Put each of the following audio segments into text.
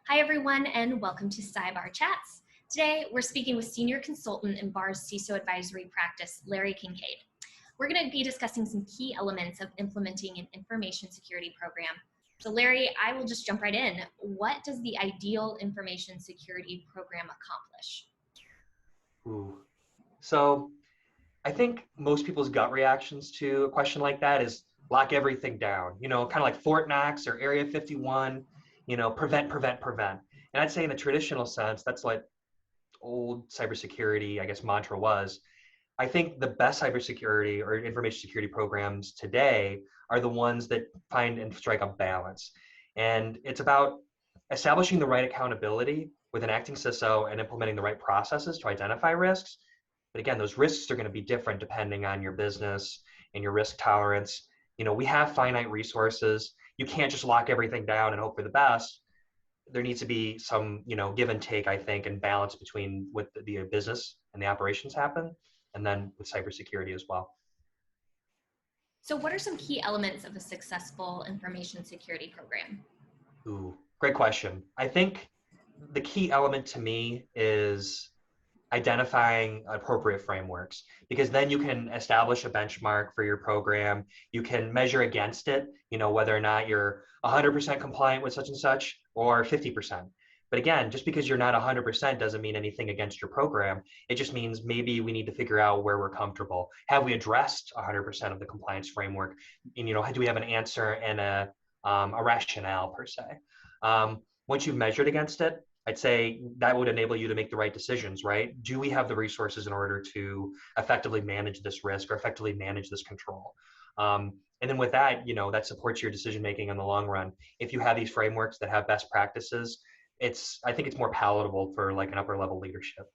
Hi, everyone, and welcome to cyBARR Chats. Today, we're speaking with Senior Consultant in BARR's CISO Advisory practice, Larry Kinkaid. We're going to be discussing some key elements of implementing an information security program. So, Larry, I will just jump right in. What does the ideal information security program accomplish? So I think most people's gut reactions to a question like that is lock everything down, kind of like Fort Knox or Area 51, prevent, prevent, prevent. And I'd say in the traditional sense, that's like old cybersecurity, I guess, mantra was. I think the best cybersecurity or information security programs today are the ones that find and strike a balance. And it's about establishing the right accountability with an acting CISO and implementing the right processes to identify risks. But again, those risks are going to be different depending on your business and your risk tolerance. We have finite resources. You can't just lock everything down and hope for the best. There needs to be some, give and take, I think, and balance between what the business and the operations happen, and then with cybersecurity as well. So, what are some key elements of a successful information security program? Great question. I think the key element to me is identifying appropriate frameworks, because then you can establish a benchmark for your program. You can measure against it, whether or not you're 100% compliant with such and such or 50%. But again, just because you're not 100% doesn't mean anything against your program. It just means maybe we need to figure out where we're comfortable. Have we addressed 100% of the compliance framework? And, do we have an answer and a rationale per se? Once you've measured against it, I'd say that would enable you to make the right decisions, right? Do we have the resources in order to effectively manage this risk or effectively manage this control? And then with that, that supports your decision-making in the long run. If you have these frameworks that have best practices, I think it's more palatable for like an upper level leadership.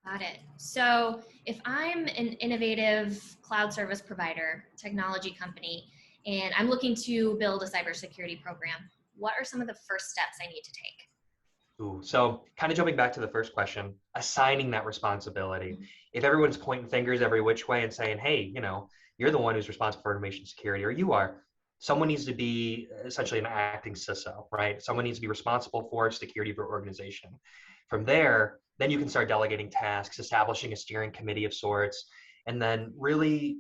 Got it. So if I'm an innovative cloud service provider, technology company, and I'm looking to build a cybersecurity program, what are some of the first steps I need to take? So kind of jumping back to the first question, assigning that responsibility. If everyone's pointing fingers every which way and saying, hey, you're the one who's responsible for information security, or you are, someone needs to be essentially an acting CISO, right? Someone needs to be responsible for security of your organization. From there, then you can start delegating tasks, establishing a steering committee of sorts. And then really,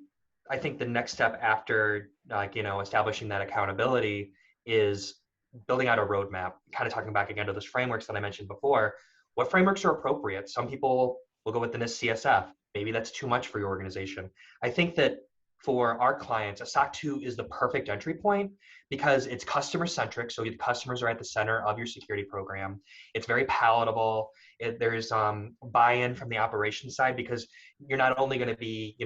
I think the next step after, establishing that accountability is building out a roadmap, kind of talking back again to those frameworks that I mentioned before. What frameworks are appropriate? Some people will go with the NIST CSF. Maybe that's too much for your organization. I think that for our clients, a SOC 2 is the perfect entry point because it's customer centric. So the customers are at the center of your security program. It's very palatable. There's buy-in from the operations side, because you're not only going to be,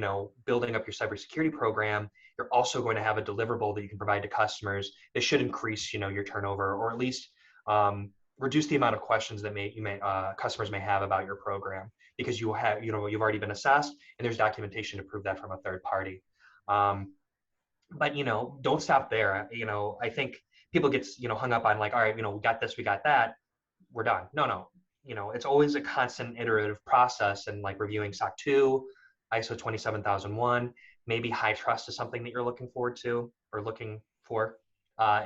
building up your cybersecurity program, you're also going to have a deliverable that you can provide to customers. This should increase, your turnover, or at least reduce the amount of questions that customers may have about your program, because you've already been assessed and there's documentation to prove that from a third party. But don't stop there. I think people get hung up on like, all right, we got this, we got that, we're done. No. It's always a constant iterative process, and like reviewing SOC 2, ISO 27001, maybe high trust is something that you're looking forward to or looking for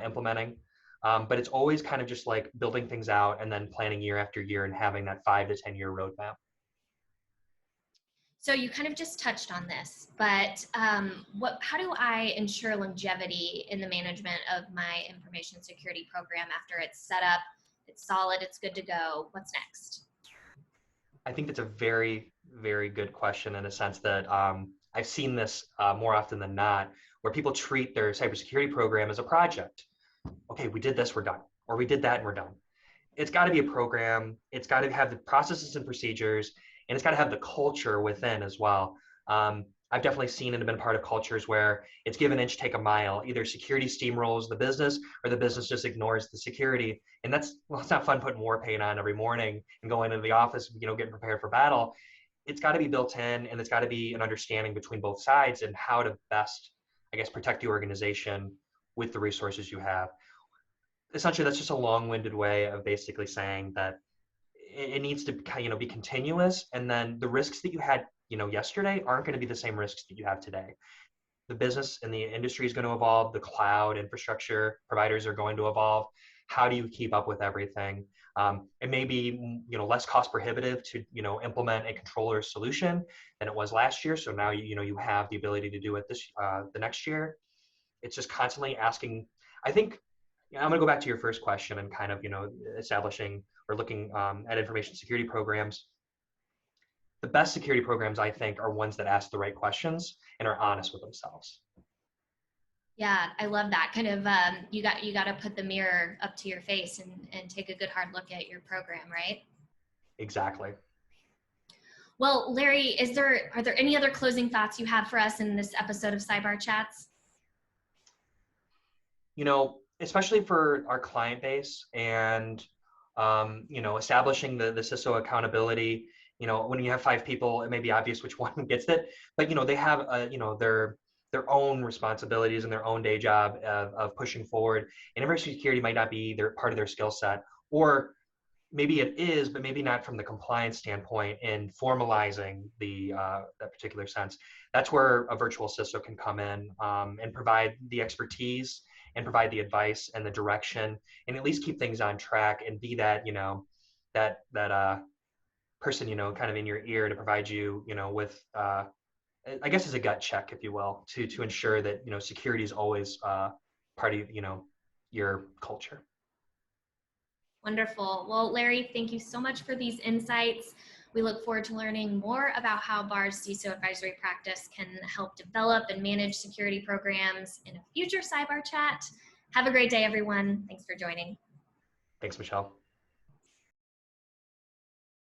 implementing. But it's always kind of just like building things out and then planning year after year and having that 5 to 10 year roadmap. So you kind of just touched on this, but how do I ensure longevity in the management of my information security program after it's set up, it's solid, it's good to go? What's next? I think that's a very, very good question, in a sense that I've seen this more often than not, where people treat their cybersecurity program as a project. Okay, we did this, we're done. Or we did that and we're done. It's got to be a program. It's got to have the processes and procedures, and it's got to have the culture within as well. I've definitely seen and been part of cultures where it's give an inch, take a mile. Either security steamrolls the business, or the business just ignores the security. And it's not fun putting war paint on every morning and going into the office, getting prepared for battle. It's got to be built in, and it's got to be an understanding between both sides and how to best, protect the organization with the resources you have. Essentially, that's just a long-winded way of basically saying that it needs to be continuous, and then the risks that you had yesterday aren't going to be the same risks that you have today. The business and the industry is going to evolve. The cloud infrastructure providers are going to evolve. how do you keep up with everything? It may be, less cost prohibitive to, implement a controller solution than it was last year. So now, you have the ability to do it the next year. It's just constantly asking. I think I'm going to go back to your first question and kind of, establishing or looking at information security programs. The best security programs, I think, are ones that ask the right questions and are honest with themselves. Yeah, I love that. Kind of, you got to put the mirror up to your face and take a good hard look at your program, right? Exactly. Well, Larry, are there any other closing thoughts you have for us in this episode of cyBARR Chats? Especially for our client base and, establishing the CISO accountability. When you have 5 people, it may be obvious which one gets it, but, they have, their own responsibilities and their own day job of pushing forward. And information security might not be part of their skill set, or maybe it is, but maybe not from the compliance standpoint in formalizing that particular sense. That's where a virtual CISO can come in and provide the expertise and provide the advice and the direction, and at least keep things on track and be that, that person, kind of in your ear to provide you, with, I guess, as a gut check, if you will, to ensure that, security is always part of, your culture. Wonderful. Well, Larry, thank you so much for these insights. We look forward to learning more about how BARR's CISO advisory practice can help develop and manage security programs in a future cyBARR chat. Have a great day, everyone. Thanks for joining. Thanks, Michelle.